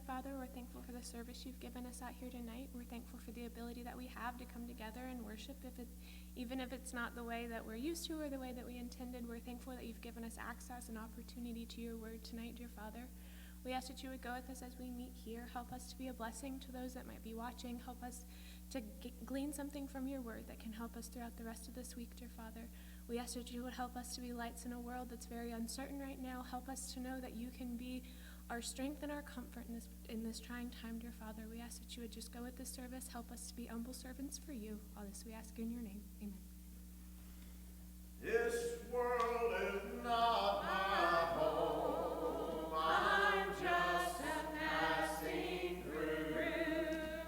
Father, we're thankful for the service you've given us out here tonight. We're thankful for the ability that we have to come together and worship, even if it's not the way that we're used to or the way that we intended. We're thankful that you've given us access and opportunity to your word tonight, dear Father. We ask that you would go with us as we meet here. Help us to be a blessing to those that might be watching. Help us to glean something from your word that can help us throughout the rest of this week, dear Father. We ask that you would help us to be lights in a world that's very uncertain right now. Help us to know that you can be our strength and our comfort in this trying time, dear Father. We ask that you would just go with this service. Help us to be humble servants for you. All this we ask in your name. Amen. This world is not my home. I'm just passing through.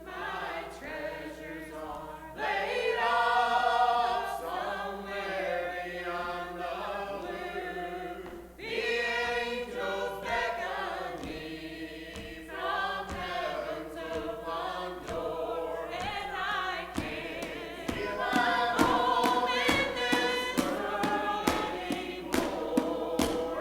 My treasures are laid up somewhere beyond the blue. The angels beckon me from heaven's open door, and I can't feel my home in this world anymore.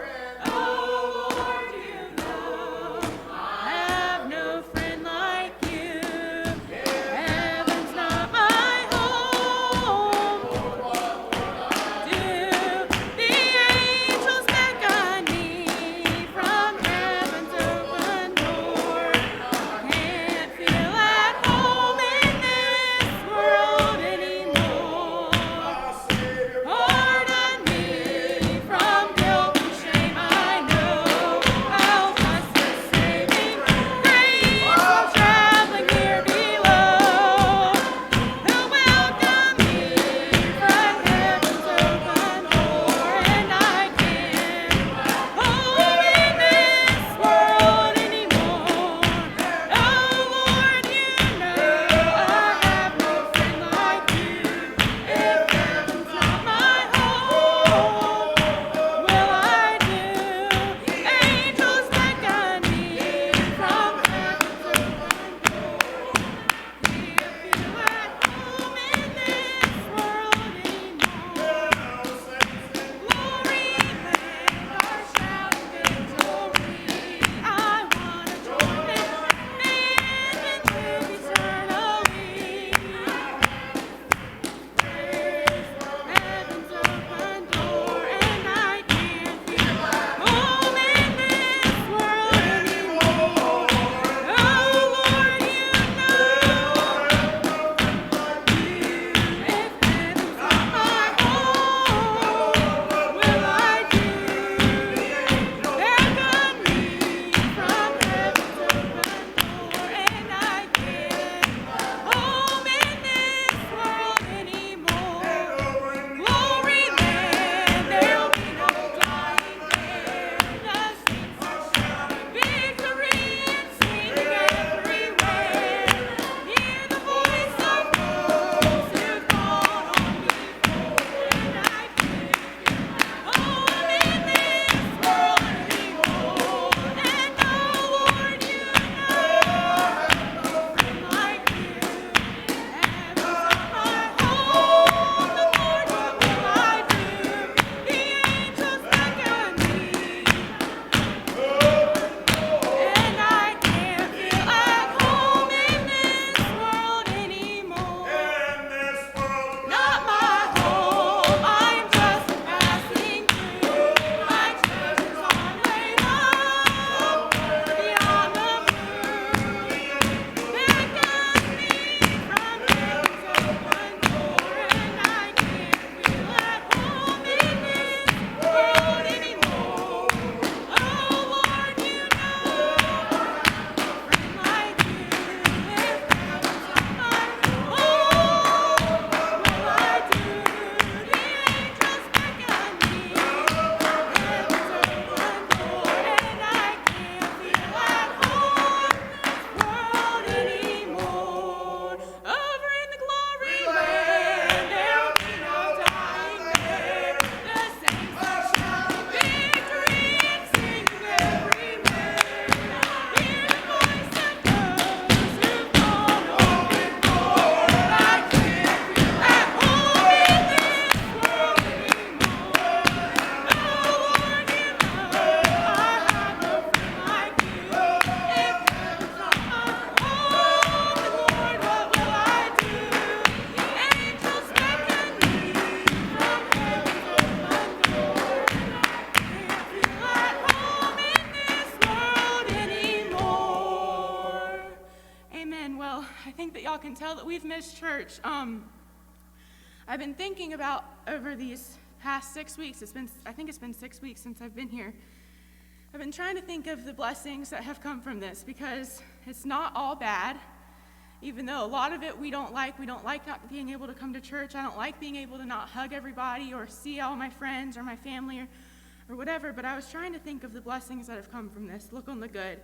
Well, I think that y'all can tell that we've missed church. I've been thinking about over these past 6 weeks, I think it's been 6 weeks since I've been here. I've been trying to think of the blessings that have come from this, because it's not all bad. Even though a lot of it we don't like not being able to come to church. I don't like being able to not hug everybody or see all my friends or my family or whatever, but I was trying to think of the blessings that have come from this, look on the good.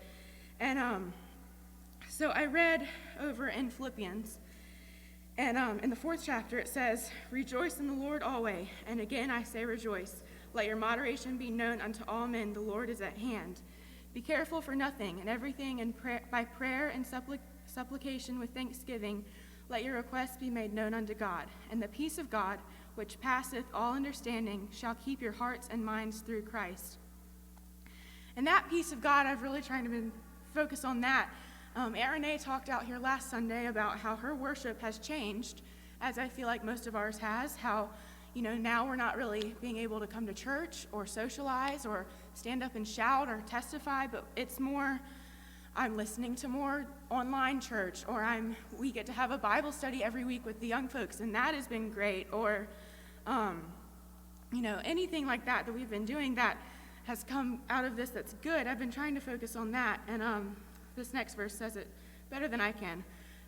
And so I read over in Philippians, and in the 4th chapter it says, "Rejoice in the Lord always, and again I say rejoice. Let your moderation be known unto all men, the Lord is at hand. Be careful for nothing, and everything by prayer and supplication with thanksgiving, let your requests be made known unto God. And the peace of God, which passeth all understanding, shall keep your hearts and minds through Christ." And that peace of God, I've really tried to focus on that. Renee talked out here last Sunday about how her worship has changed, as I feel like most of ours has, how now we're not really being able to come to church or socialize or stand up and shout or testify, but it's more, I'm listening to more online church, or we get to have a Bible study every week with the young folks, and that has been great, or anything like that we've been doing that has come out of this that's good. I've been trying to focus on that, and this next verse says it better than I can.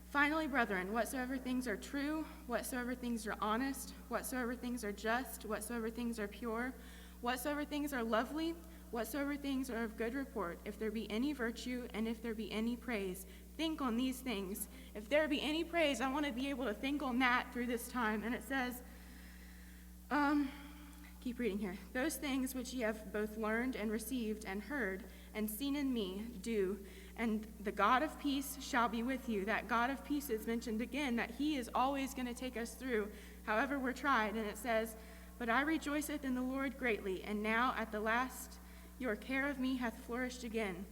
"Finally, brethren, whatsoever things are true, whatsoever things are honest, whatsoever things are just, whatsoever things are pure, whatsoever things are lovely, whatsoever things are of good report, if there be any virtue and if there be any praise, think on these things." If there be any praise, I want to be able to think on that through this time. And it says, keep reading here. "Those things which ye have both learned and received and heard and seen in me, do, and the God of peace shall be with you." That God of peace is mentioned again, that he is always going to take us through however we're tried. And it says, "But I rejoiceth in the Lord greatly, and now at the last your care of me hath flourished again,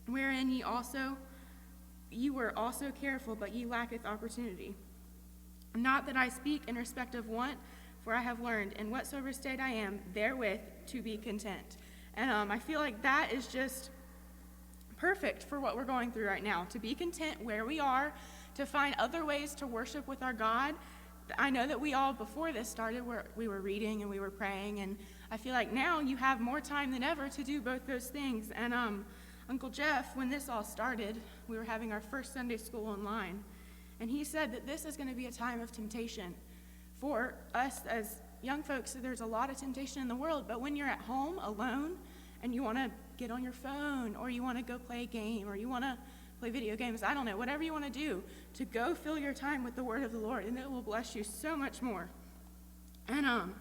wherein ye were also careful, but ye lacketh opportunity. Not that I speak in respect of want, for I have learned, in whatsoever state I am, therewith to be content." And I feel like that is just perfect for what we're going through right now, to be content where we are, to find other ways to worship with our God. I know that we all, before this started, we were reading and we were praying, and I feel like now you have more time than ever to do both those things. And Uncle Jeff, when this all started, we were having our first Sunday school online, and he said that this is going to be a time of temptation. For us as young folks, there's a lot of temptation in the world, but when you're at home alone and you want to get on your phone, or you want to go play a game, or you want to play video games, I don't know, whatever you want to do, to go fill your time with the word of the Lord, and it will bless you so much more. And I'm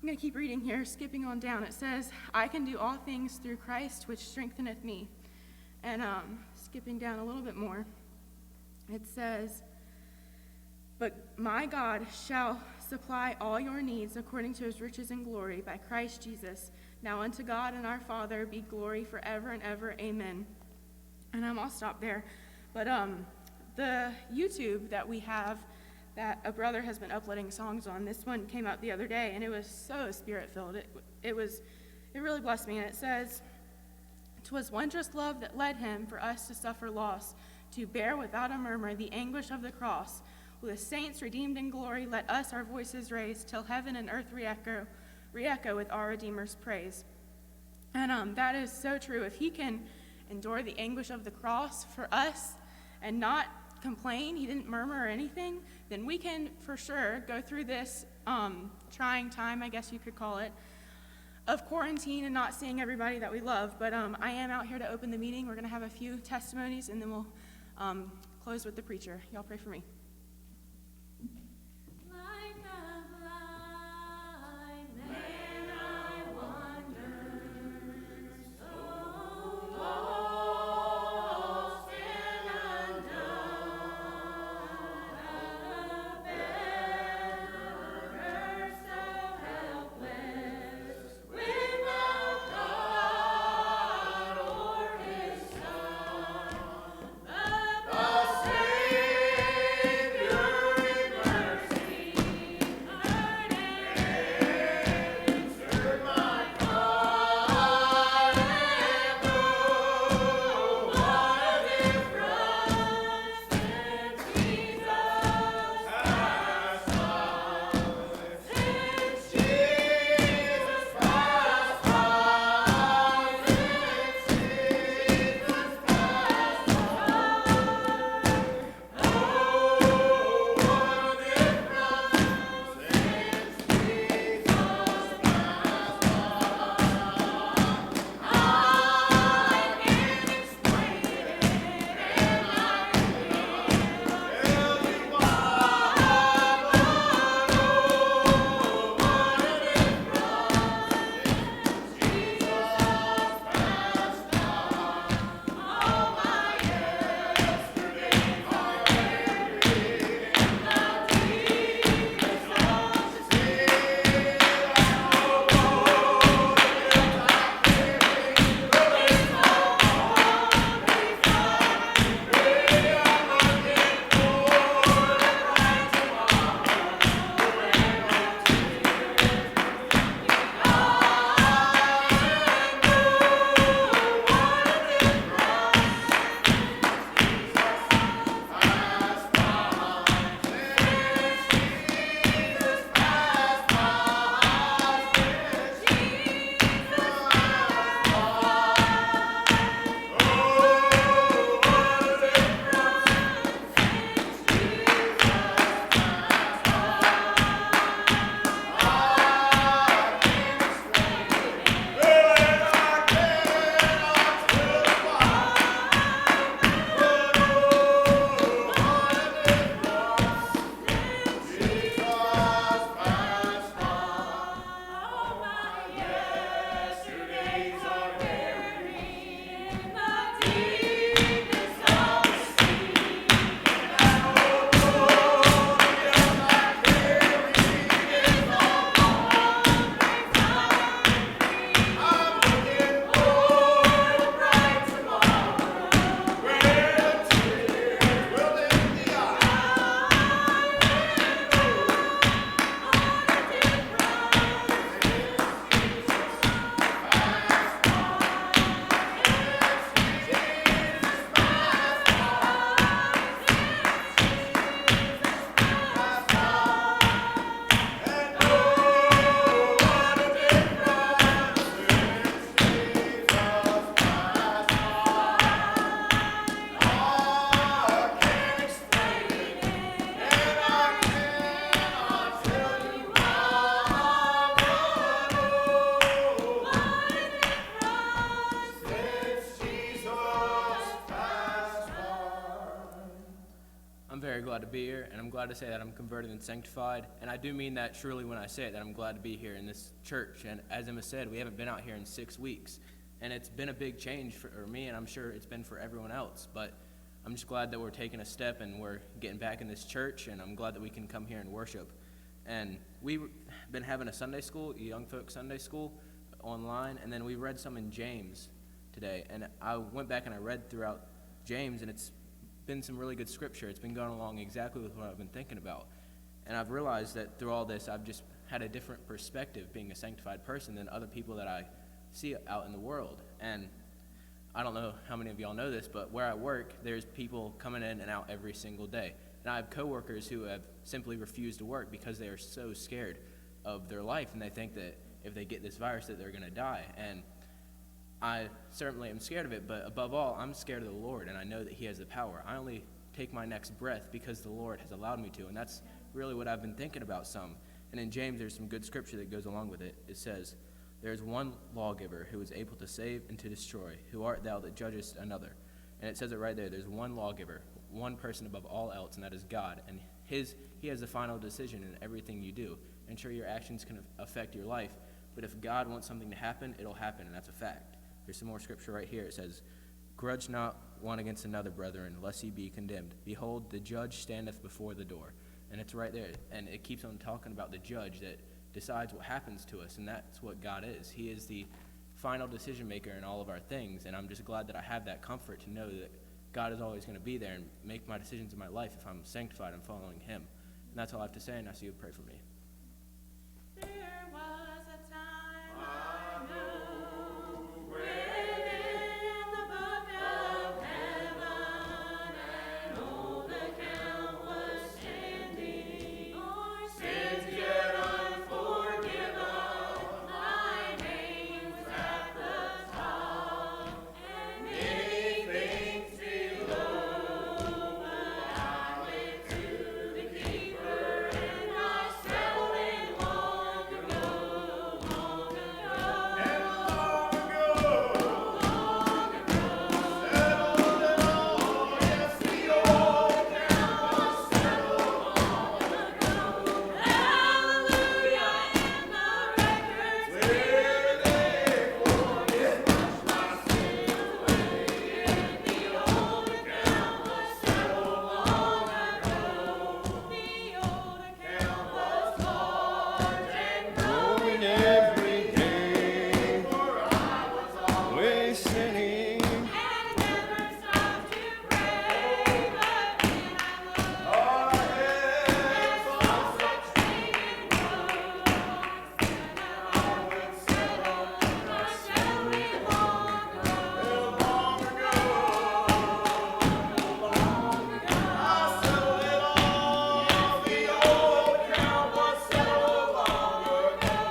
going to keep reading here, skipping on down. It says, "I can do all things through Christ, which strengtheneth me." And skipping down a little bit more, it says, "But my God shall supply all your needs according to his riches and glory by Christ Jesus. Now unto God and our Father be glory forever and ever. Amen." And I'll stop there. But the YouTube that we have, that a brother has been uploading songs on, this one came out the other day, and it was so spirit-filled. It really blessed me. And it says, "'Twas wondrous love that led him for us to suffer loss, to bear without a murmur the anguish of the cross. With the saints redeemed in glory, let us our voices raise, till heaven and earth re-echo with our Redeemer's praise." And that is so true. If he can endure the anguish of the cross for us and not complain, he didn't murmur or anything, then we can for sure go through this trying time, I guess you could call it, of quarantine and not seeing everybody that we love. But I am out here to open the meeting. We're going to have a few testimonies, and then we'll close with the preacher. Y'all pray for me. Like a blind man I wander, so lost and undone, a beggar so helpless, without God or his Son. But the Savior very glad to be here, and I'm glad to say that I'm converted and sanctified. And I do mean that truly when I say it, that I'm glad to be here in this church. And as Emma said, we haven't been out here in 6 weeks. And it's been a big change for me, and I'm sure it's been for everyone else. But I'm just glad that we're taking a step and we're getting back in this church, and I'm glad that we can come here and worship. And we've been having a Sunday school, a young folk Sunday school online, and then we read some in James today. And I went back and I read throughout James, and it's been some really good scripture. It's been going along exactly with what I've been thinking about. And I've realized that through all this, I've just had a different perspective being a sanctified person than other people that I see out in the world. And I don't know how many of y'all know this, but where I work, there's people coming in and out every single day. And I have coworkers who have simply refused to work because they are so scared of their life, and they think that if they get this virus that they're going to die. And I certainly am scared of it, but above all, I'm scared of the Lord, and I know that he has the power. I only take my next breath because the Lord has allowed me to, and that's really what I've been thinking about some. And in James, there's some good scripture that goes along with it. It says, "There is one lawgiver who is able to save and to destroy. Who art thou that judgest another?" And it says it right there. There's one lawgiver, one person above all else, and that is God. And he has the final decision in everything you do. And sure, your actions can affect your life, but if God wants something to happen, it'll happen, and that's a fact. There's some more scripture right here. It says, "Grudge not one against another, brethren, lest ye be condemned. Behold, the judge standeth before the door." And it's right there. And it keeps on talking about the judge that decides what happens to us, and that's what God is. He is the final decision maker in all of our things, and I'm just glad that I have that comfort to know that God is always going to be there and make my decisions in my life if I'm sanctified and following him. And that's all I have to say, and I ask you to pray for me. There was a time I know written in the book of heaven, an old account was standing. Our sins yet unforgiven, my name was at the top, and many things below. But I went to the keeper, and I settled it long ago, long ago. And long ago, Long ago. settled it all. Yes, the old account was settled long ago. Hallelujah, and the records Where they forget my sins away, and the old account was settled long ago. The old account was large and Growing every day, for I was always sinning. and never stopped to pray. But when I looked our heads and saw such pagan woe, I said that I would settle it long ago. long ago. I settled it all. The old account was settled long ago.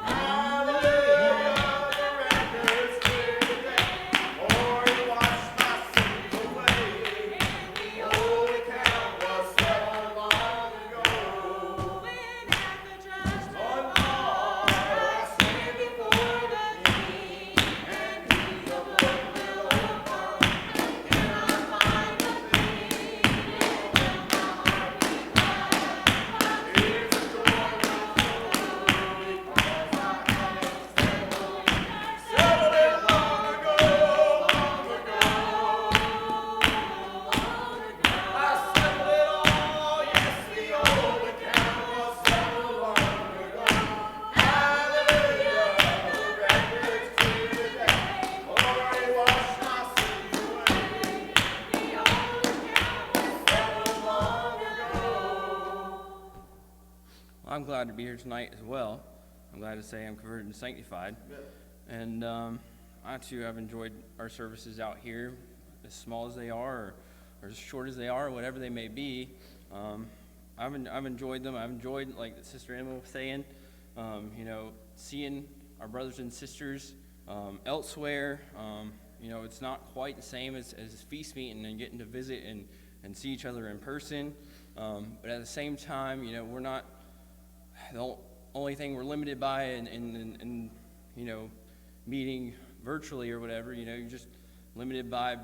Hallelujah, the record's clear today. For he washed my sins away. The old account was settled long ago. When at the judgment One bar I stand before the King, and he the book will open, and cannot find the thing. Then will my heart be glad, my tears of joy will flow, because I have it settled. I Settled it long ago, long ago. I settled it all. Yes, the old account was settled long ago. Hallelujah, the record's clear today. For he washed my sins away. The old account was Settled long ago. I'm glad to be here tonight as well. I'm glad to say I'm converted and sanctified. And I too have enjoyed our services out here, as small as they are, or as short as they are, or whatever they may be. I've enjoyed them. I've enjoyed, like Sister Emma was saying, seeing our brothers and sisters elsewhere. It's not quite the same as feast meeting and getting to visit and see each other in person. But at the same time, we're not the only thing we're limited by in meeting virtually or whatever. You're just limited by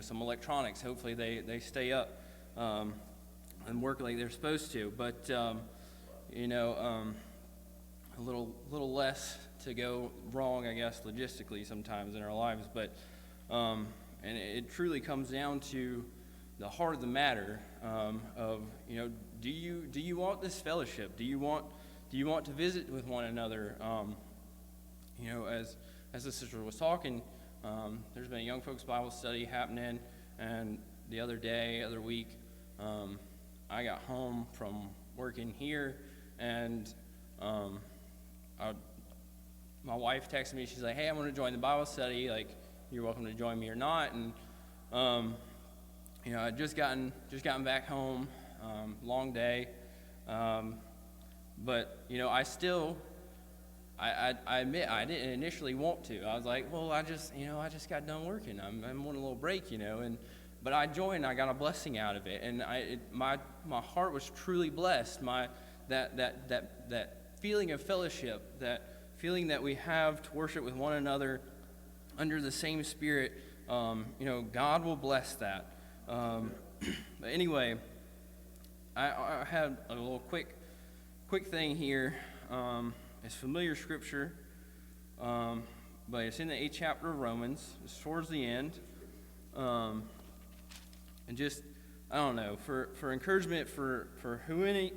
some electronics. Hopefully they stay up. and work like they're supposed to. But a little less to go wrong, I guess, logistically sometimes in our lives. But and it truly comes down to the heart of the matter of do you want this fellowship? Do you want to visit with one another? As the sister was talking, there's been a young folks Bible study happening, and the other week, I got home from working here, and my wife texted me. She's like, "Hey, I'm going to join the Bible study. Like, you're welcome to join me or not." And I'd just gotten back home, long day, but I admit I didn't initially want to. I was like, well, I just got done working. I'm on a little break, but I joined. I got a blessing out of it, and my heart was truly blessed. That feeling of fellowship, that feeling that we have to worship with one another under the same Spirit. God will bless that. But anyway, I had a little quick thing here. It's familiar scripture, but it's in the 8th chapter of Romans. It's towards the end, and just I don't know, for encouragement for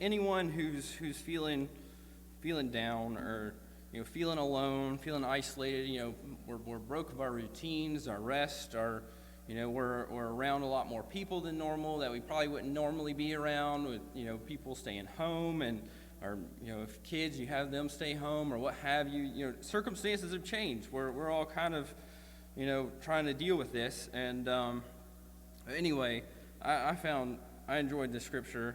anyone who's feeling down or feeling alone, feeling isolated. We're broke of our routines, our rest, our we're around a lot more people than normal that we probably wouldn't normally be around. With people staying home, and or if kids, you have them stay home or what have you. Circumstances have changed. We're all kind of trying to deal with this. And anyway, I enjoyed this scripture.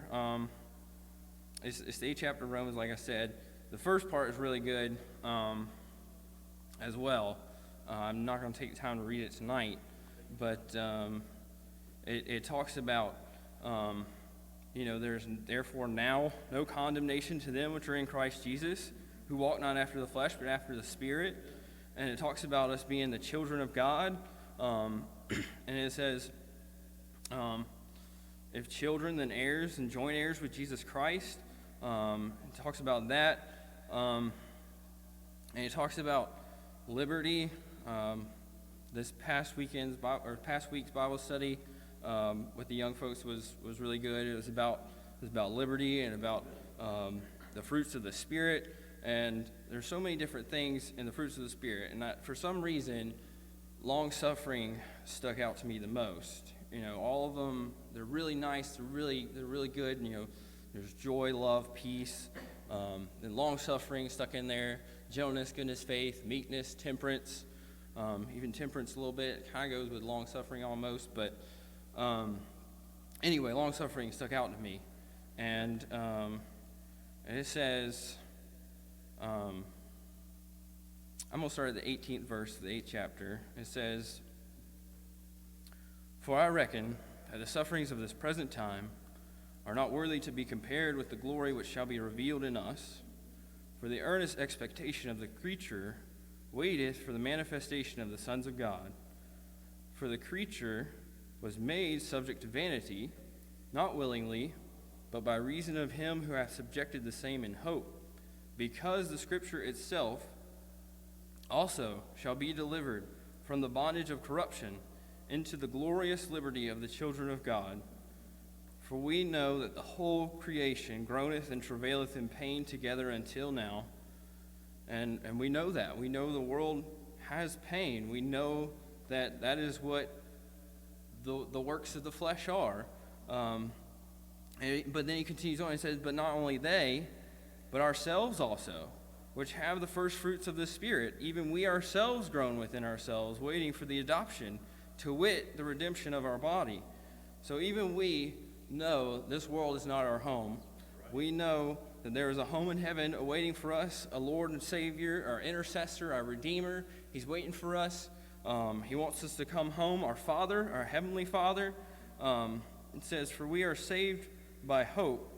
It's the 8th chapter of Romans, like I said. The first part is really good as well. I'm not going to take time to read it tonight, but it talks about, there's therefore now no condemnation to them which are in Christ Jesus, who walk not after the flesh, but after the Spirit. And it talks about us being the children of God. And it says, if children, then heirs, and joint heirs with Jesus Christ. It talks about that. And it talks about liberty. This past week's Bible study with the young folks was really good. It was about liberty and about the fruits of the Spirit. And there's so many different things in the fruits of the Spirit. And for some reason, long-suffering stuck out to me the most. All of them, they're really nice. They're really good. There's joy, love, peace, and long-suffering stuck in there. Gentleness, goodness, faith, meekness, temperance. Even temperance a little bit. It kind of goes with long-suffering almost. But anyway, long-suffering stuck out to me. And it says, I'm going to start at the 18th verse of the 8th chapter. It says, "For I reckon that the sufferings of this present time are not worthy to be compared with the glory which shall be revealed in us. For the earnest expectation of the creature waiteth for the manifestation of the sons of God. For the creature was made subject to vanity, not willingly, but by reason of him who hath subjected the same in hope, because the Scripture itself also shall be delivered from the bondage of corruption into the glorious liberty of the children of God. For we know that the whole creation groaneth and travaileth in pain together until now." And we know that. We know the world has pain. We know that that is what the works of the flesh are. But then he continues on and says, "But not only they, but ourselves also, which have the first fruits of the Spirit, even we ourselves groan within ourselves, waiting for the adoption, to wit, the redemption of our body." So even we know this world is not our home. We know that there is a home in heaven awaiting for us, a Lord and Savior, our intercessor, our Redeemer. He's waiting for us. He wants us to come home, our Father, our Heavenly Father. It says, "For we are saved by hope."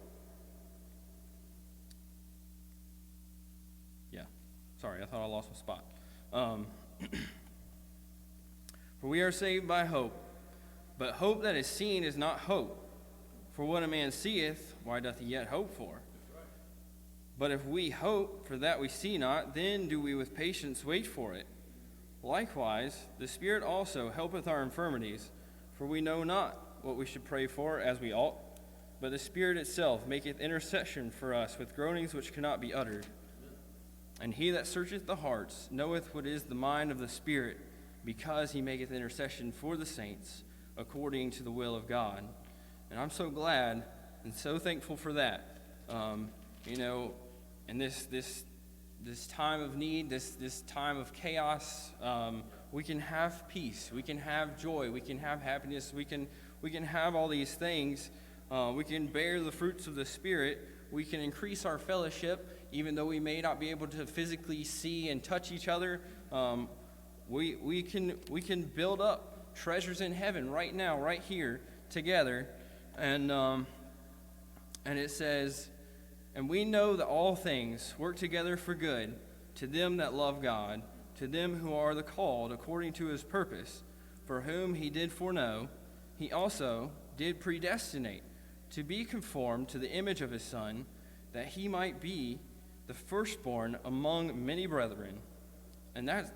Sorry, I thought I lost my spot. "For we are saved by hope, but hope that is seen is not hope. For what a man seeth, why doth he yet hope for? But if we hope for that we see not, then do we with patience wait for it. Likewise, the Spirit also helpeth our infirmities, for we know not what we should pray for as we ought, but the Spirit itself maketh intercession for us with groanings which cannot be uttered. And he that searcheth the hearts knoweth what is the mind of the Spirit, because he maketh intercession for the saints according to the will of God. And I'm so glad and so thankful for that. In this time of need, this time of chaos, we can have peace, we can have joy, we can have happiness, we can have all these things. We can bear the fruits of the Spirit. We can increase our fellowship, even though we may not be able to physically see and touch each other. We can build up treasures in heaven right now, right here, together. And it says, and we know that all things work together for good to them that love God, to them who are the called according to his purpose, for whom he did foreknow, he also did predestinate to be conformed to the image of his Son, that he might be the firstborn among many brethren. And that's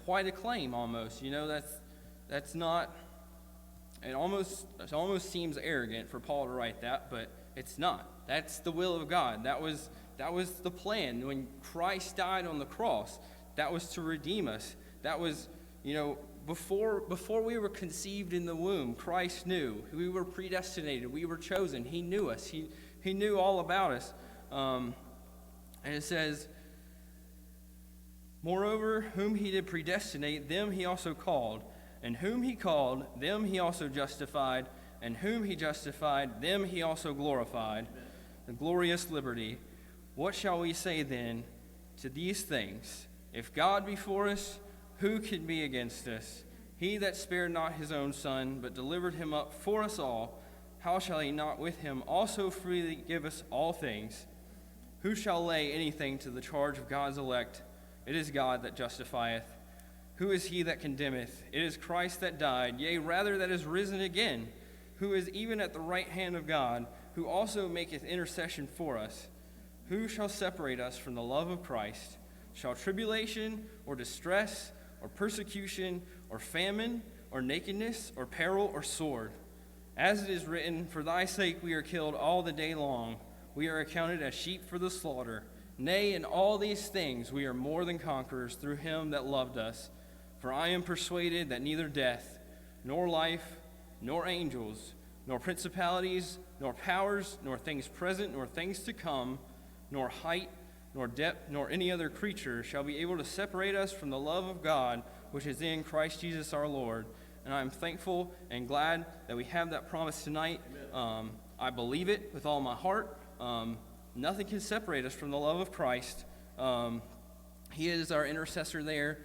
quite a claim almost. That's not, it almost seems arrogant for Paul to write that, but it's not. That's the will of God. That was the plan. When Christ died on the cross, that was to redeem us. That was, before we were conceived in the womb, Christ knew. We were predestinated. We were chosen. He knew us. He knew all about us. And it says, moreover, whom he did predestinate, them he also called. And whom he called, them he also justified. And whom he justified, them he also glorified. Amen. The glorious liberty. What shall we say then to these things? If God be for us, who can be against us? He that spared not his own Son, but delivered him up for us all, how shall he not with him also freely give us all things? Who shall lay anything to the charge of God's elect? It is God that justifieth. Who is he that condemneth? It is Christ that died, yea, rather that is risen again, who is even at the right hand of God, who also maketh intercession for us. Who shall separate us from the love of Christ? Shall tribulation, or distress, or persecution, or famine, or nakedness, or peril, or sword? As it is written, for thy sake we are killed all the day long. We are accounted as sheep for the slaughter. Nay, in all these things we are more than conquerors through him that loved us. For I am persuaded that neither death, nor life, nor angels, nor principalities, nor powers, nor things present, nor things to come, nor height, nor depth, nor any other creature shall be able to separate us from the love of God, which is in Christ Jesus our Lord. And I am thankful and glad that we have that promise tonight. I believe it with all my heart. Nothing can separate us from the love of Christ. He is our intercessor there.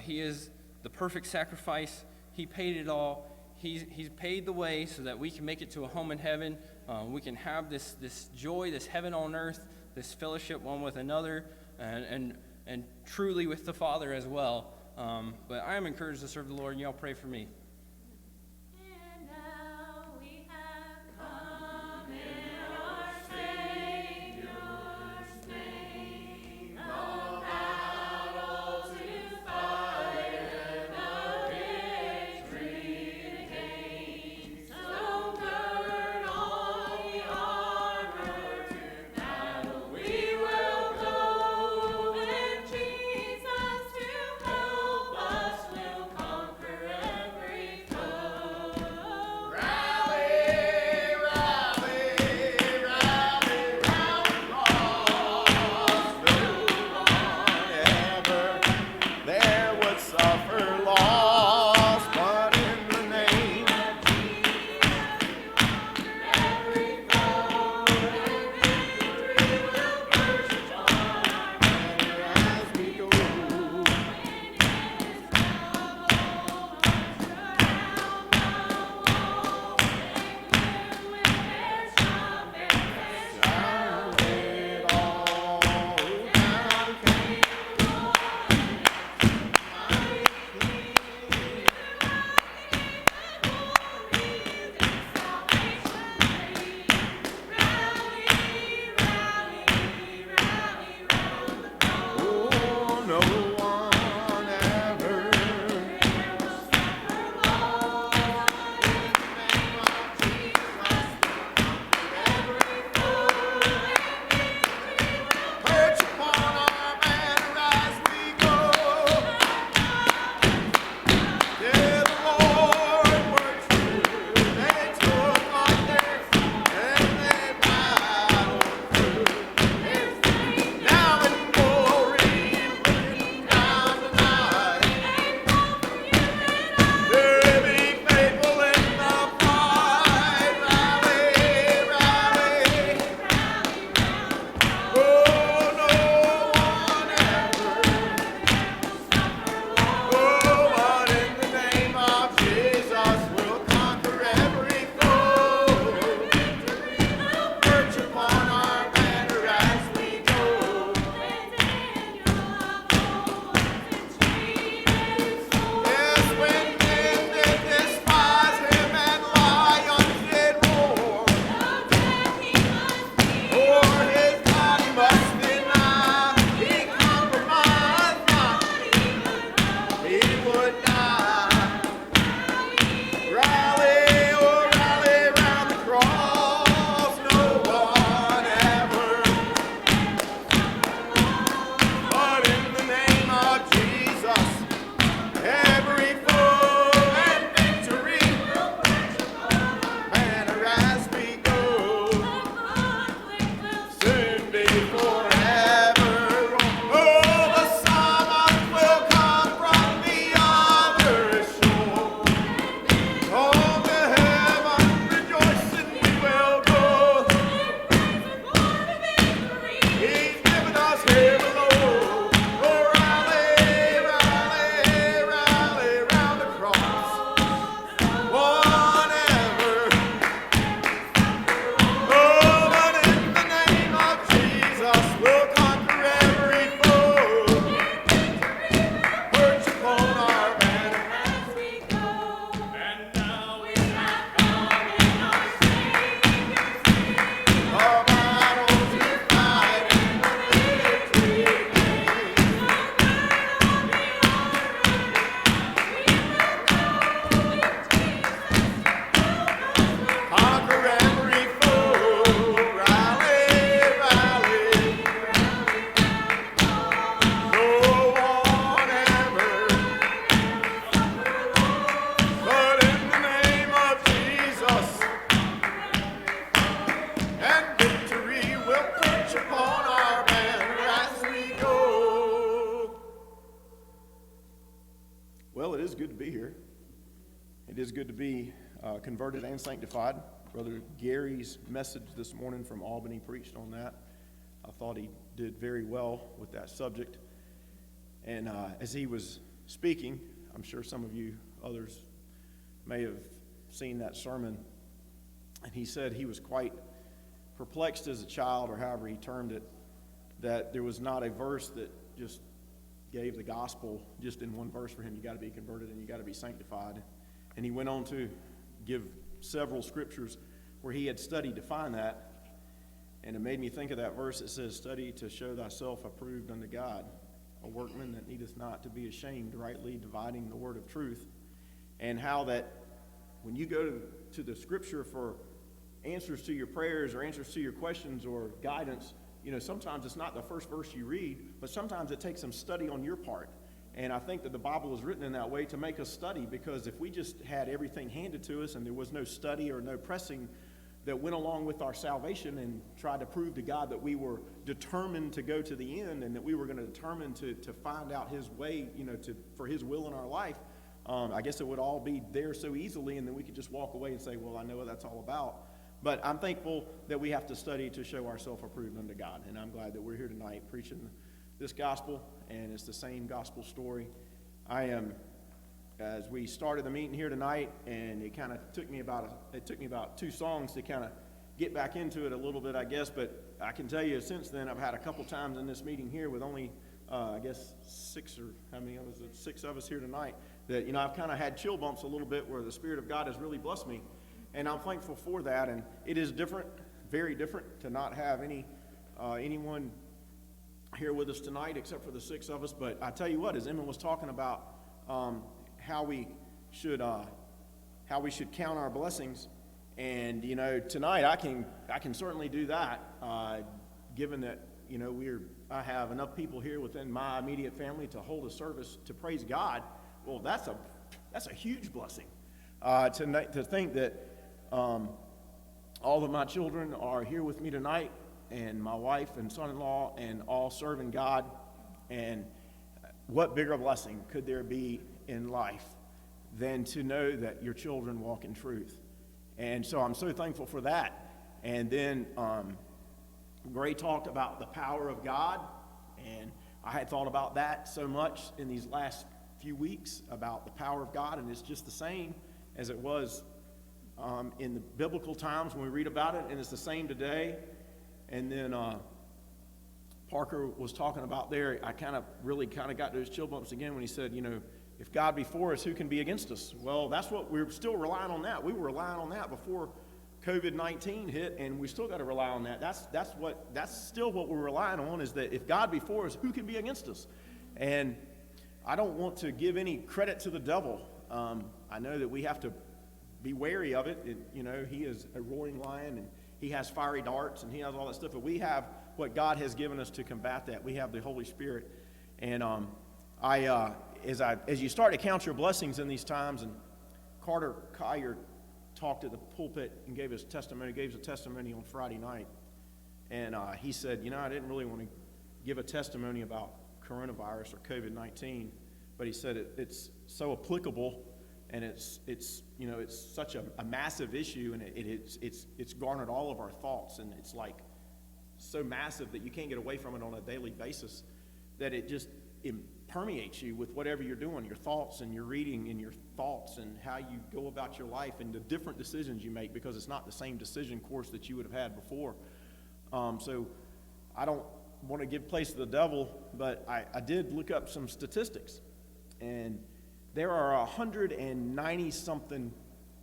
He is the perfect sacrifice. He paid it all. He's paid the way so that we can make it to a home in heaven. We can have this joy, this heaven on earth, this fellowship one with another, and truly with the Father as well. But I am encouraged to serve the Lord, and y'all pray for me. And now we have come in our Savior's name, the battle to fight and the victory to gain. So gird on the armor, to battle we will go, and Jesus to help us will conquer every is good to be converted and sanctified. Brother Gary's message this morning from Albany preached on that. I thought he did very well with that subject. And as he was speaking, I'm sure some of you others may have seen that sermon. And he said he was quite perplexed as a child, or however he termed it, that there was not a verse that just gave the gospel just in one verse for him. You got to be converted and you got to be sanctified. And he went on to give several scriptures where he had studied to find that. And it made me think of that verse that says, "Study to show thyself approved unto God, a workman that needeth not to be ashamed, rightly dividing the word of truth." And how that when you go to the scripture for answers to your prayers or answers to your questions or guidance, sometimes it's not the first verse you read, but sometimes it takes some study on your part. And I think that the Bible is written in that way to make us study, because if we just had everything handed to us and there was no study or no pressing that went along with our salvation and tried to prove to God that we were determined to go to the end and that we were going to determine to find out his way, for his will in our life, I guess it would all be there so easily, and then we could just walk away and say, well, I know what that's all about. But I'm thankful that we have to study to show ourselves approved unto God. And I'm glad that we're here tonight preaching this gospel, and it's the same gospel story. As we started the meeting here tonight, and it took me about 2 songs to kind of get back into it a little bit, I guess. But I can tell you since then, I've had a couple times in this meeting here with only, I guess, 6 or how many of us? 6 of us here tonight, that, I've kind of had chill bumps a little bit where the Spirit of God has really blessed me. And I'm thankful for that. And it is different, very different, to not have anyone here with us tonight except for the 6 of us. But I tell you what, as Emma was talking about how we should count our blessings, and tonight I can certainly do that, given that I have enough people here within my immediate family to hold a service to praise God. Well, that's a huge blessing. To think that all of my children are here with me tonight, and my wife and son-in-law, and all serving God. And what bigger blessing could there be in life than to know that your children walk in truth? And so I'm so thankful for that. And then Gray talked about the power of God, and I had thought about that so much in these last few weeks about the power of God, and it's just the same as it was in the biblical times when we read about it, and it's the same today. And then Parker was talking about there, I really got those chill bumps again when he said, if God be for us, who can be against us? Well, that's what we're still relying on that. We were relying on that before COVID-19 hit, and we still got to rely on that. That's still what we're relying on, is that if God be for us, who can be against us? And I don't want to give any credit to the devil. I know that we have to be wary of it. He is a roaring lion, and he has fiery darts, and he has all that stuff. But we have what God has given us to combat that. We have the Holy Spirit. And as you start to count your blessings in these times, and Carter Collier talked at the pulpit and gave us a testimony on Friday night. And he said, I didn't really want to give a testimony about coronavirus or COVID-19, but he said it's so applicable, and it's such a massive issue, and it's garnered all of our thoughts, and it's like so massive that you can't get away from it on a daily basis, that it permeates you with whatever you're doing, your thoughts and your reading and your thoughts and how you go about your life and the different decisions you make, because it's not the same decision course that you would have had before. So I don't want to give place to the devil, but I did look up some statistics, and there are 190-something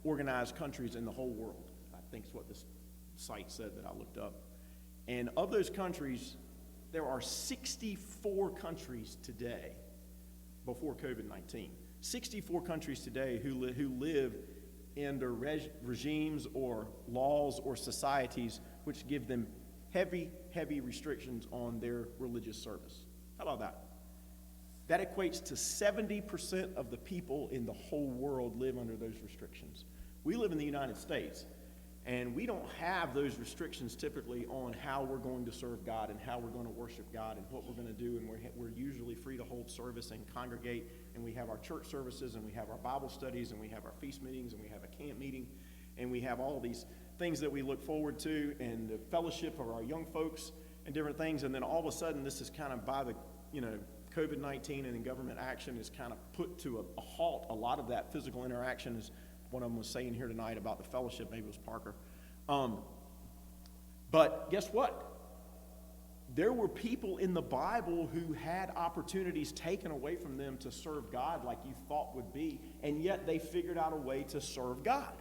organized countries in the whole world. I think is what this site said that I looked up. And of those countries, there are 64 countries today, before COVID-19, 64 countries today who live under regimes or laws or societies which give them heavy, heavy restrictions on their religious service. How about that? That equates to 70% of the people in the whole world live under those restrictions. We live in the United States, And we don't have those restrictions typically on how we're going to serve God and how we're going to worship God and what we're going to do. And we're usually free to hold service and congregate. And we have our church services, and we have our Bible studies, and we have our feast meetings, and we have a camp meeting. And we have all these things that we look forward to, and the fellowship of our young folks and different things. And then all of a sudden, this is kind of by the, COVID-19 and in government action is kind of put to a halt. A lot of that physical interaction is, one of them was saying here tonight about the fellowship, maybe it was Parker. But guess what? There were people in the Bible who had opportunities taken away from them to serve God like you thought would be, and yet they figured out a way to serve God.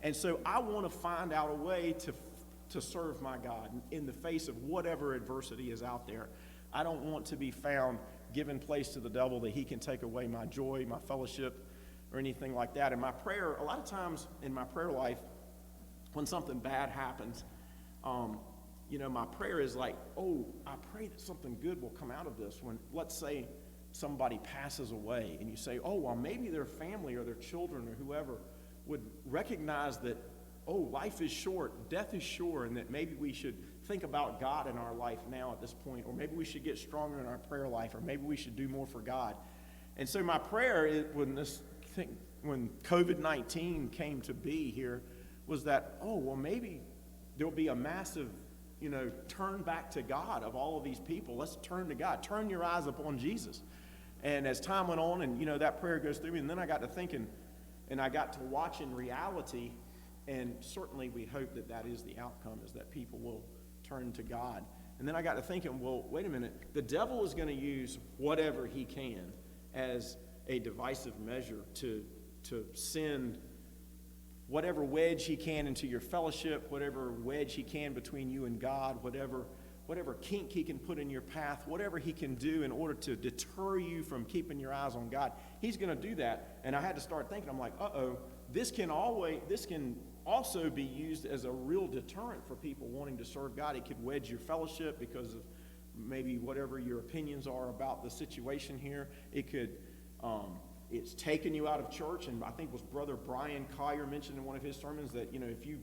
And so I want to find out a way to serve my God in the face of whatever adversity is out there. I don't want to be found giving place to the devil that he can take away my joy, my fellowship, or anything like that. And my prayer, a lot of times in my prayer life, when something bad happens, my prayer is like, oh, I pray that something good will come out of this. When, let's say, somebody passes away, and you say, oh, well, maybe their family or their children or whoever would recognize that, oh, life is short, death is sure, and that maybe we should think about God in our life now at this point, or maybe we should get stronger in our prayer life, or maybe we should do more for God. And so my prayer is, when COVID-19 came to be here, was that, oh, well, maybe there'll be a massive, turn back to God of all of these people. Let's turn to God. Turn your eyes upon Jesus. And as time went on, and, that prayer goes through me, and then I got to thinking, and I got to watch in reality, and certainly we hope that that is the outcome, is that people will turn to God. And then I got to thinking, well, wait a minute. The devil is going to use whatever he can as a divisive measure to send whatever wedge he can into your fellowship, whatever wedge he can between you and God, whatever kink he can put in your path, whatever he can do in order to deter you from keeping your eyes on God. He's going to do that. And I had to start thinking, I'm like, this can also be used as a real deterrent for people wanting to serve God. It could wedge your fellowship because of maybe whatever your opinions are about the situation here. It could, it's taken you out of church, and I think it was Brother Brian Collier mentioned in one of his sermons that, if you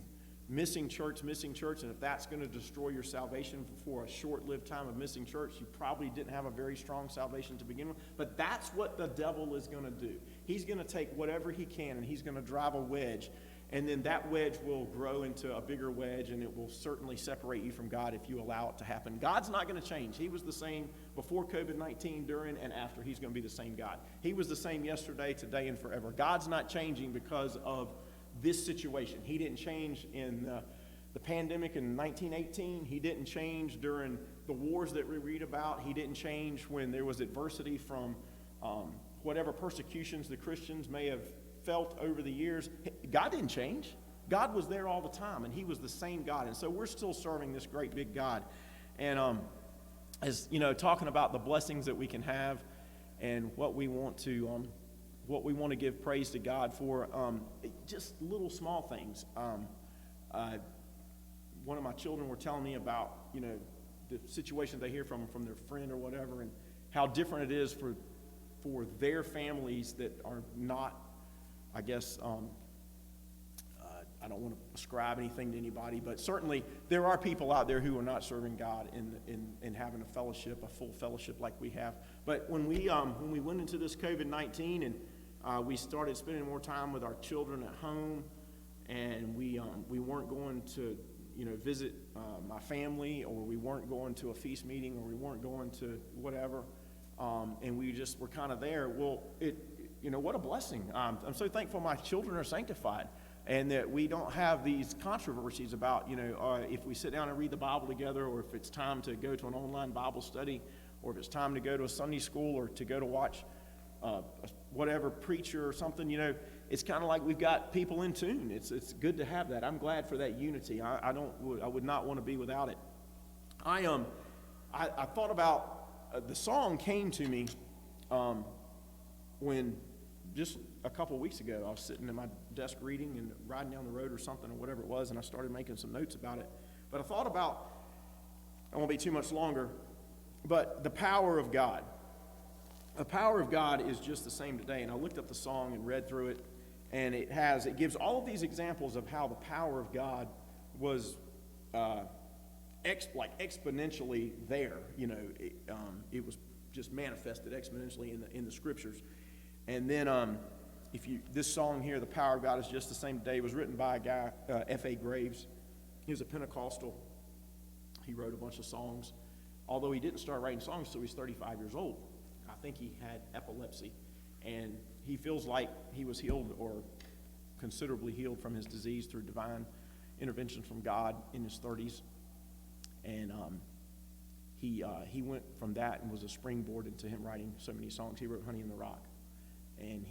missing church, and if that's going to destroy your salvation for a short-lived time of missing church, you probably didn't have a very strong salvation to begin with. But that's what the devil is going to do. He's going to take whatever he can, and he's going to drive a wedge. And then that wedge will grow into a bigger wedge, and it will certainly separate you from God if you allow it to happen. God's not going to change. He was the same before COVID-19, during, and after. He's going to be the same God. He was the same yesterday, today, and forever. God's not changing because of this situation. He didn't change in the pandemic in 1918. He didn't change during the wars that we read about. He didn't change when there was adversity from whatever persecutions the Christians may have felt over the years. God didn't change. God was there all the time, and he was the same God. And so we're still serving this great big God. And as talking about the blessings that we can have and what we want to give praise to God for, just little small things. One of my children were telling me about the situations they hear from their friend or whatever, and how different it is for their families that are not, I guess, I don't want to ascribe anything to anybody, but certainly there are people out there who are not serving God in having a fellowship, a full fellowship like we have. But when we went into this COVID-19 and we started spending more time with our children at home, and we weren't going to visit my family, or we weren't going to a feast meeting, or we weren't going to whatever, and we just were kind of there. Well, what a blessing. I'm so thankful my children are sanctified, and that we don't have these controversies about, if we sit down and read the Bible together, or if it's time to go to an online Bible study, or if it's time to go to a Sunday school, or to go to watch whatever preacher or something. It's kind of like we've got people in tune. It's good to have that. I'm glad for that unity. I would not want to be without it. I thought about the song came to me when just a couple of weeks ago I was sitting at my desk reading and riding down the road or something or whatever it was, and I started making some notes about it. But I thought about, I won't be too much longer, but the power of God. The power of God is just the same today. And I looked up the song and read through it, and it gives all of these examples of how the power of God was exponentially there. It was just manifested exponentially in the scriptures. And then this song here, "The Power of God Is Just the Same Today," was written by a guy, F.A. Graves. He was a Pentecostal. He wrote a bunch of songs, although he didn't start writing songs until he was 35 years old. I think he had epilepsy, and he feels like he was healed or considerably healed from his disease through divine intervention from God in his 30s. And he went from that and was a springboard into him writing so many songs. He wrote "Honey in the Rock," and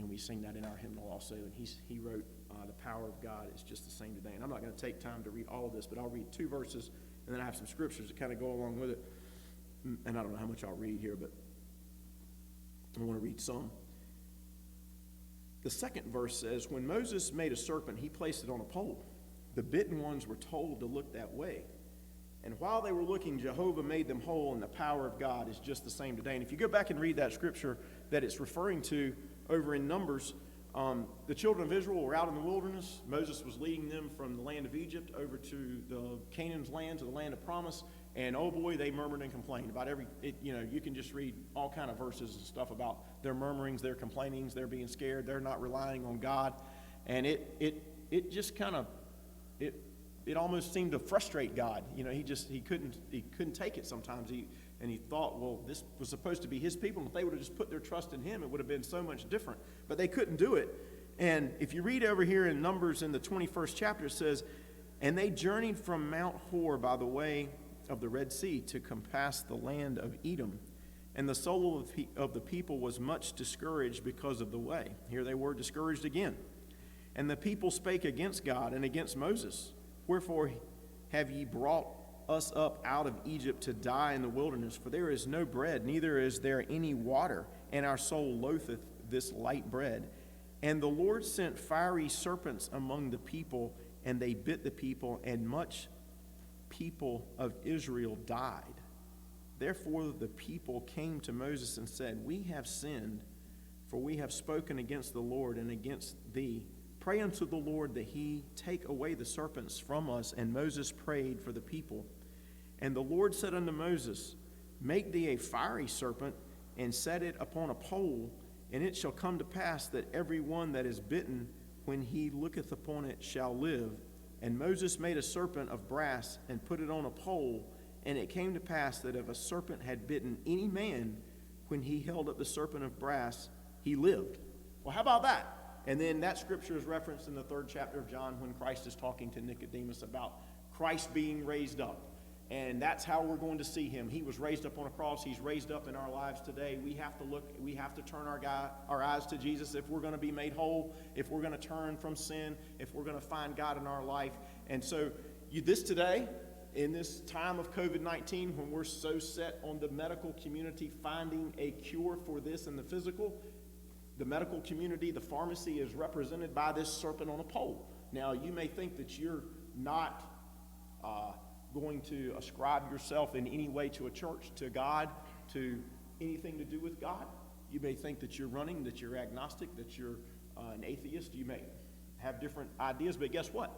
we sing that in our hymnal also. And he wrote "The Power of God Is Just the Same Today." And I'm not going to take time to read all of this, but I'll read 2 verses, and then I have some scriptures to kind of go along with it. And I don't know how much I'll read here, but I want to read some. The second verse says, "When Moses made a serpent, he placed it on a pole. The bitten ones were told to look that way. And while they were looking, Jehovah made them whole, and the power of God is just the same today." And if you go back and read that scripture that it's referring to over in Numbers, the children of Israel were out in the wilderness. Moses was leading them from the land of Egypt over to the Canaan's land, to the land of promise. And oh boy, they murmured and complained about you can just read all kind of verses and stuff about their murmurings, their complainings, their being scared, they're not relying on God. And it just kind of, it almost seemed to frustrate God. He couldn't take it sometimes. He thought, well, this was supposed to be his people, and if they would have just put their trust in him, it would have been so much different. But they couldn't do it. And if you read over here in Numbers in the 21st chapter, it says, "And they journeyed from Mount Hor by the way of the Red Sea to compass the land of Edom. And the soul of the people was much discouraged because of the way." Here they were discouraged again. "And the people spake against God and against Moses. Wherefore have ye brought us up out of Egypt to die in the wilderness? For there is no bread, neither is there any water, and our soul loatheth this light bread. And the Lord sent fiery serpents among the people, and they bit the people, and much people of Israel died. Therefore the people came to Moses and said, We have sinned, for we have spoken against the Lord and against thee. Pray unto the Lord that he take away the serpents from us. And Moses prayed for the people. And the Lord said unto Moses, Make thee a fiery serpent, and set it upon a pole, and it shall come to pass that every one that is bitten, when he looketh upon it, shall live. And Moses made a serpent of brass, and put it on a pole. And it came to pass that if a serpent had bitten any man, when he held up the serpent of brass, he lived. Well, how about that? And then that scripture is referenced in the 3rd chapter of John when Christ is talking to Nicodemus about Christ being raised up. And that's how we're going to see him. He was raised up on a cross. He's raised up in our lives today. We have to turn our eyes to Jesus if we're going to be made whole, if we're going to turn from sin, if we're going to find God in our life. And so this today, in this time of COVID-19, when we're so set on the medical community finding a cure for this in the physical, the medical community, the pharmacy, is represented by this serpent on a pole. Now, you may think that you're not going to ascribe yourself in any way to a church, to God, to anything to do with God. You may think that you're running, that you're agnostic, that you're an atheist. You may have different ideas, but guess what?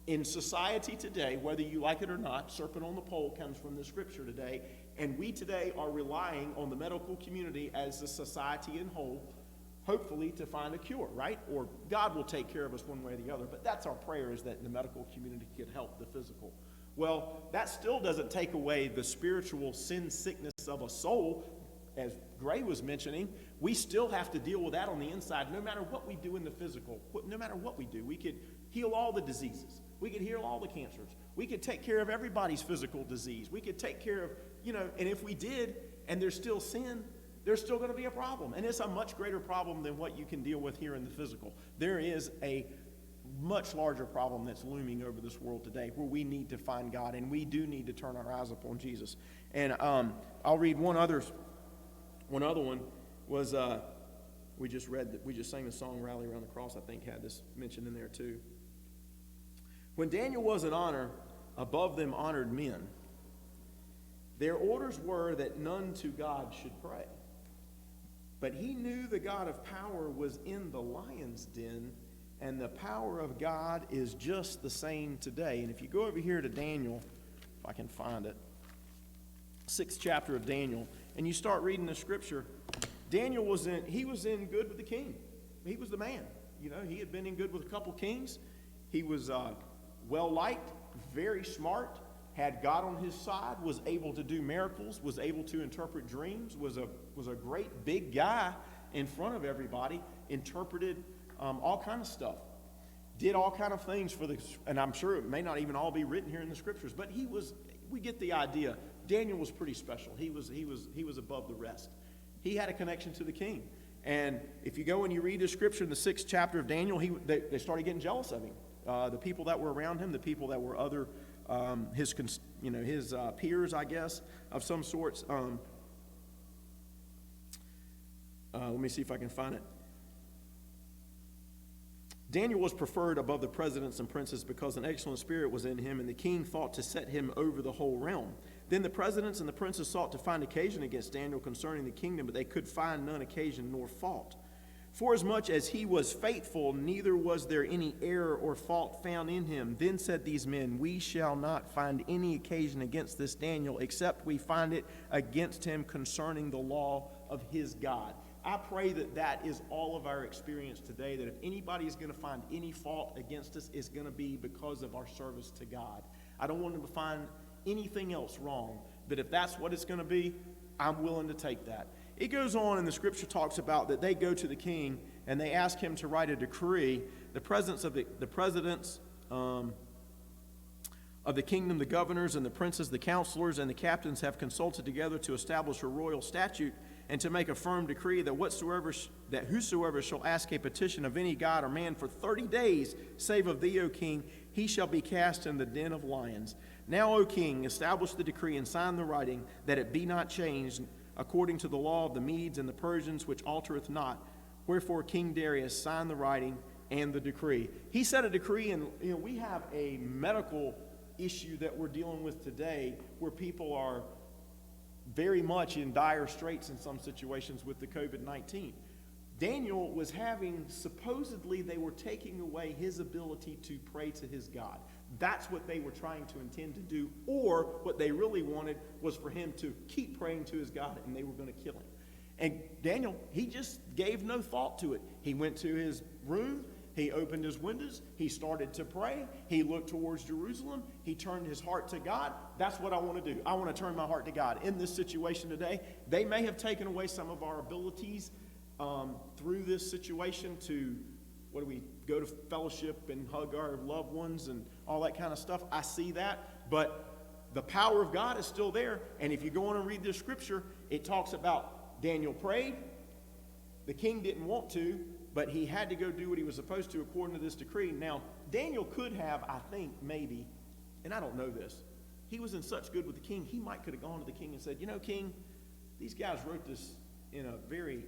In society today, whether you like it or not, serpent on the pole comes from the scripture today, and we today are relying on the medical community as a society in whole, hopefully to find a cure, right? Or God will take care of us one way or the other, but that's our prayer, is that the medical community could help the physical. Well, that still doesn't take away the spiritual sin sickness of a soul. As Gray was mentioning, we still have to deal with that on the inside. No matter what we do in the physical, no matter what we do, we could heal all the diseases. We could heal all the cancers. We could take care of everybody's physical disease. We could take care of, and if we did, and there's still sin, there's still going to be a problem. And it's a much greater problem than what you can deal with here in the physical. There is a much larger problem that's looming over this world today, where we need to find God, and we do need to turn our eyes upon Jesus. And I'll read one other one. Was we just sang the song "Rally Around the Cross." I think had this mentioned in there too. When Daniel was in honor, above them honored men. Their orders were that none to God should pray. But he knew the God of power was in the lion's den, And the power of God is just the same today. And if you go over here to Daniel, if I can find it, 6th chapter of Daniel, and you start reading the scripture, Daniel was in good with the king. He was the man. You know, he had been in good with a couple kings. He was well liked, very smart, had God on his side, was able to do miracles, was able to interpret dreams, was a great big guy in front of everybody, interpreted all kind of stuff, did all kind of things and I'm sure it may not even all be written here in the scriptures, but we get the idea. Daniel was pretty special. He was above the rest. He had a connection to the king. And if you go and you read the scripture in the 6th chapter of Daniel, they started getting jealous of him. The people that were around him, the people that were other, his peers, I guess, of some sorts. Let me see if I can find it. Daniel was preferred above the presidents and princes because an excellent spirit was in him, and the king thought to set him over the whole realm. Then the presidents and the princes sought to find occasion against Daniel concerning the kingdom, but they could find none occasion nor fault. Forasmuch as he was faithful, neither was there any error or fault found in him. Then said these men, we shall not find any occasion against this Daniel, except we find it against him concerning the law of his God. I pray that is all of our experience today, that if anybody is going to find any fault against us, it's going to be because of our service to God. I don't want them to find anything else wrong, but if that's what it's going to be, I'm willing to take that. It goes on, and the scripture talks about that they go to the king and they ask him to write a decree. The presidents of the kingdom, the governors and the princes, the counselors and the captains have consulted together to establish a royal statute and to make a firm decree that whosoever shall ask a petition of any god or man for 30 days, save of thee, O king, he shall be cast in the den of lions. Now, O king, establish the decree and sign the writing, that it be not changed, according to the law of the Medes and the Persians, which altereth not. Wherefore King Darius signed the writing and the decree. He set a decree, and we have a medical issue that we're dealing with today where people are very much in dire straits in some situations with the COVID-19. Daniel was supposedly they were taking away his ability to pray to his God. That's what they were trying to intend to do, or what they really wanted was for him to keep praying to his God, and they were going to kill him. And Daniel, he just gave no thought to it. He went to his room, he opened his windows, he started to pray, he looked towards Jerusalem, he turned his heart to God. That's what I want to do. I want to turn my heart to God. In this situation today, they may have taken away some of our abilities through this situation to, go to fellowship and hug our loved ones and all that kind of stuff. I see that, but the power of God is still there. And if you go on and read this scripture, it talks about Daniel prayed. The king didn't want to, but he had to go do what he was supposed to according to this decree. Now, Daniel could have, I think, maybe, and I don't know this, he was in such good with the king, he might could have gone to the king and said, king, these guys wrote this in a very,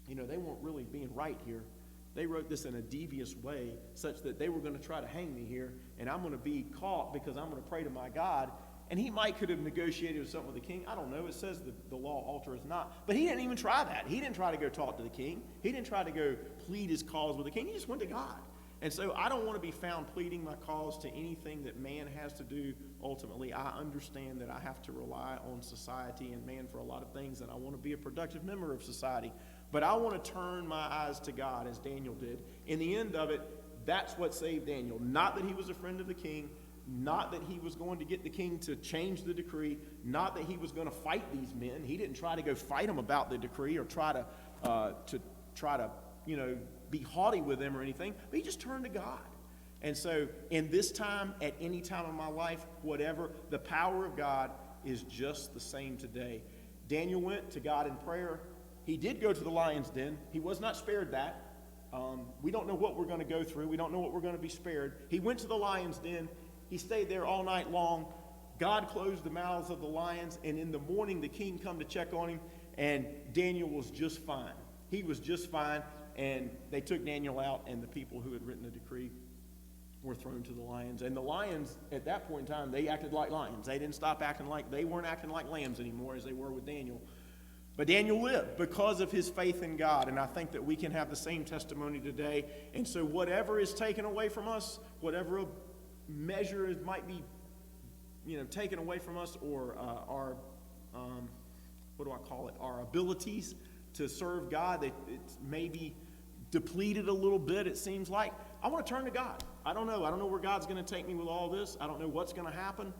they weren't really being right here. They wrote this in a devious way such that they were going to try to hang me here, and I'm going to be caught because I'm going to pray to my God. And he might could have negotiated something with the king. I don't know. It says the law altereth not. But he didn't even try that. He didn't try to go talk to the king. He didn't try to go plead his cause with the king. He just went to God. And so I don't want to be found pleading my cause to anything that man has to do. Ultimately, I understand that I have to rely on society and man for a lot of things, and I want to be a productive member of society. But I want to turn my eyes to God as Daniel did. In the end of it, that's what saved Daniel. Not that he was a friend of the king, not that he was going to get the king to change the decree, not that he was going to fight these men. He didn't try to go fight them about the decree or try to be haughty with them or anything, but he just turned to God. And so in this time, at any time in my life, whatever, the power of God is just the same today. Daniel went to God in prayer. He did go to the lion's den. He was not spared that. We don't know what we're going to go through. We don't know what we're going to be spared. He went to the lion's den. He stayed there all night long. God closed the mouths of the lions, and in the morning the king come to check on him, and Daniel was just fine. He was just fine, and they took Daniel out, and the people who had written the decree were thrown to the lions. And the lions, at that point in time, they acted like lions. They weren't acting like lambs anymore as they were with Daniel. But Daniel lived because of his faith in God, and I think that we can have the same testimony today. And so whatever is taken away from us, whatever measure it might be, taken away from us, or our, our abilities to serve God, it's maybe depleted a little bit, it seems like. I want to turn to God. I don't know where God's going to take me with all this. I don't know what's going to happen.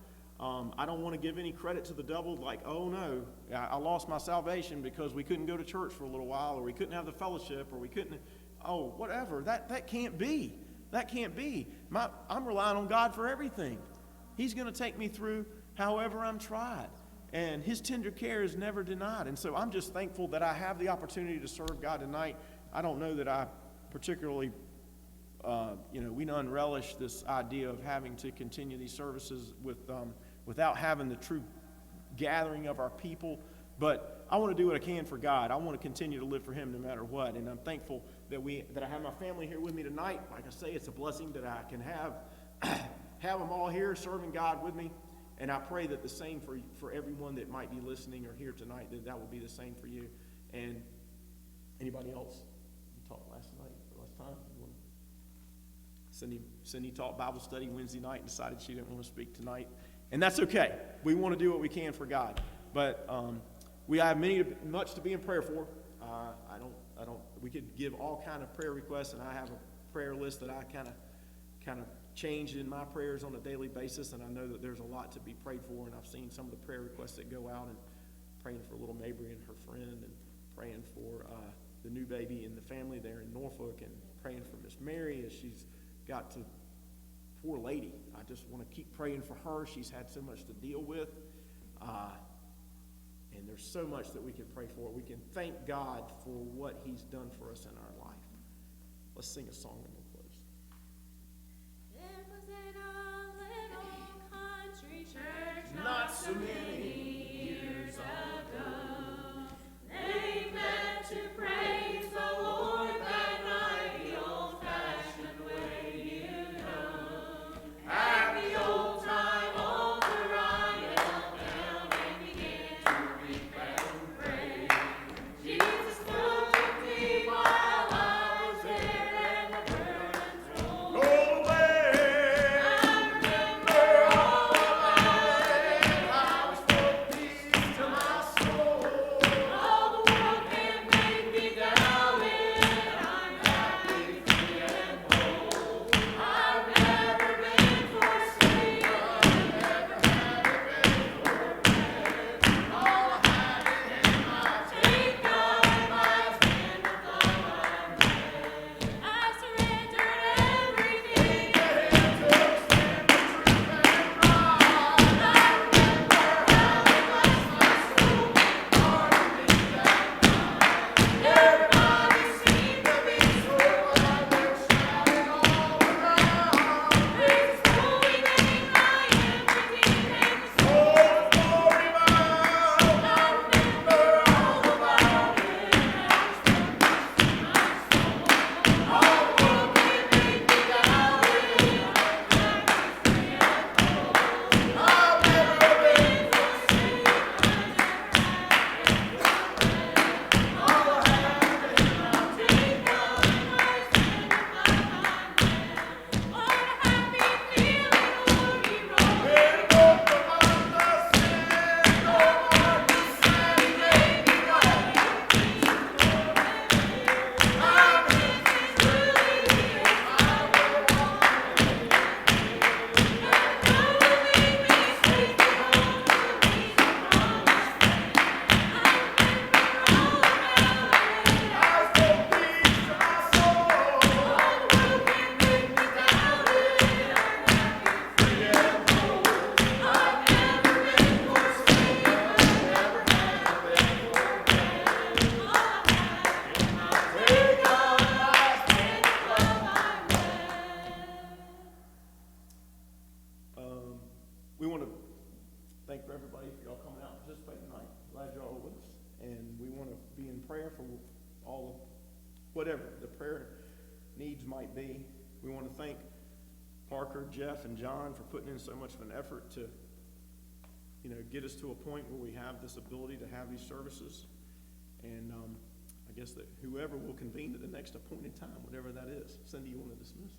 I don't want to give any credit to the devil, like, oh no, I lost my salvation because we couldn't go to church for a little while, or we couldn't have the fellowship, or we couldn't, whatever. That can't be. That can't be. I'm relying on God for everything. He's going to take me through however I'm tried. And his tender care is never denied. And so I'm just thankful that I have the opportunity to serve God tonight. I don't know that I particularly, we don't relish this idea of having to continue these services without having the true gathering of our people. But I want to do what I can for God. I want to continue to live for him no matter what. And I'm thankful that I have my family here with me tonight. Like I say, it's a blessing that I can have them all here serving God with me. And I pray that the same for everyone that might be listening or here tonight, that will be the same for you. And anybody else? You talked last time? Cindy taught Bible study Wednesday night and decided she didn't want to speak tonight. And that's okay. We want to do what we can for God. But we have much to be in prayer for. We could give all kind of prayer requests, and I have a prayer list that I kind of change in my prayers on a daily basis, and I know that there's a lot to be prayed for, and I've seen some of the prayer requests that go out, and praying for little Mabry and her friend, and praying for the new baby and the family there in Norfolk, and praying for Miss Mary as she's got to, poor lady. I just want to keep praying for her. She's had so much to deal with, and there's so much that we can pray for. We can thank God for what he's done for us in our life. Let's sing a song and we'll close. It was in a little country church Not so many years ago. They met to praise the Lord that night, the old-fashioned way, you know. At the old-time altar I knelt down and began to weep and pray. Jesus looked at me while I was there, and the burdens rolled away. I remember all about it. I was full peace to my soul. All the world can make me doubt it. I'm happy, free, and whole. I've never been forsaken. Never have been forlorn. All I have in my take God in my stand upon my bed. I surrendered everything to Him to stand the truth and right. I remember how it blessed my soul. Pardon me that night. Everybody seemed to be so glad they're shouting all around. Praise His holy name, I am redeemed, and the soul is glory bound. I remember all about it, now it's done peace to my soul. All the world can make me doubt it. I'm happy, free, and whole. I've never been forsaken. I never have been forlorn. All I have is my take God in my stand upon my bed. What a happy feeling, Lord, He wrote me. Book among the sin, No more be sad, He made me glad. I'm His, He's truly here. I will walk with Him. And though He lead me safely home to He's the promised land. I remember all about it. I was full peace to my soul. All the world can make me doubt it. I'm happy, free, and whole. I've never been forsaken. Never have been forgotten. All I have is my take God, I stand above my bed. We want to thank for everybody for y'all coming out and participating tonight. Glad y'all are with us. And we want to be in prayer for all of whatever the prayer needs might be. We want to thank Parker, Jeff, and John for putting in so much of an effort to, get us to a point where we have this ability to have these services. And I guess that whoever will convene at the next appointed time, whatever that is. Cindy, you want to dismiss?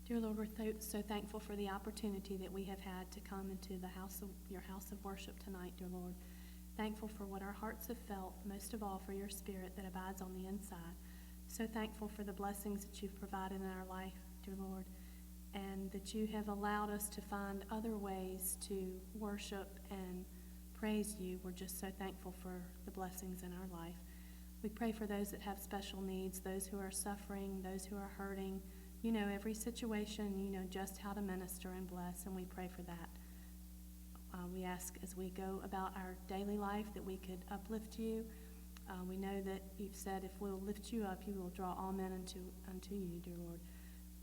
Dear Lord, we're so thankful for the opportunity that we have had to come into your house of worship tonight, dear Lord. Thankful for what our hearts have felt, most of all for your spirit that abides on the inside. So thankful for the blessings that you've provided in our life, dear Lord, and that you have allowed us to find other ways to worship and praise you. We're just so thankful for the blessings in our life. We pray for those that have special needs, those who are suffering, those who are hurting. You know every situation, you know just how to minister and bless, and we pray for that. We ask as we go about our daily life that we could uplift you. We know that you've said if we'll lift you up, you will draw all men unto you, dear Lord.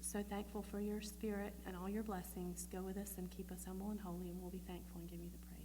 So thankful for your spirit and all your blessings. Go with us and keep us humble and holy, and we'll be thankful and give you the praise.